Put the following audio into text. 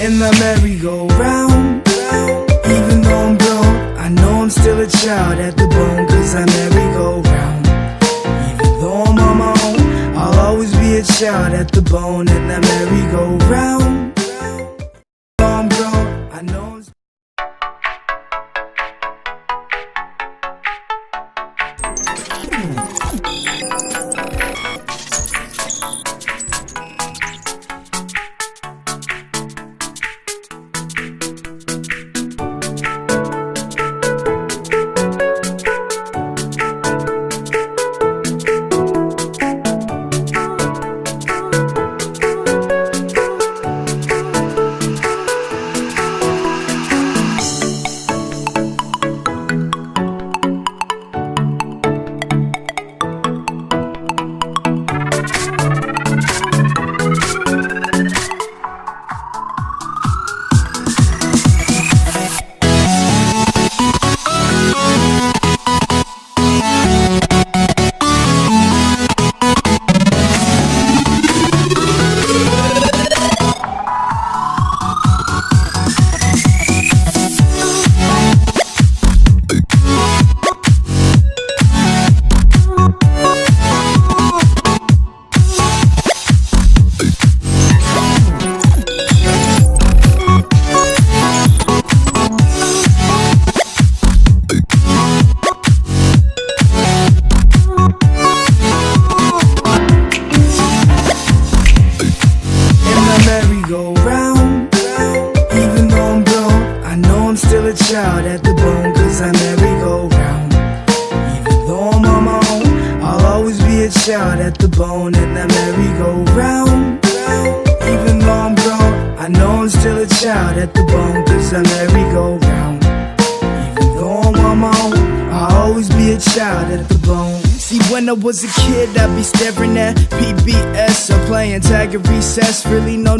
In the merry-go-round. Even though I'm grown, I know I'm still a child at the bone, 'cause I merry-go-round. Even though I'm on my own, I'll always be a child at the bone. In the merry-go-round. I'm grown, I know I'm still a child at the bone, 'cause I merry-go-round. Even though I'm on my own, I'll always be a child at the bone. In the merry-go-round. Even though I'm grown, I know I'm still a child at the bone, 'cause I merry-go-round. Even though I'm on my own, I'll always be a child at the bone. See, when I was a kid, I'd be staring at PBS or playing tag at recess. Really no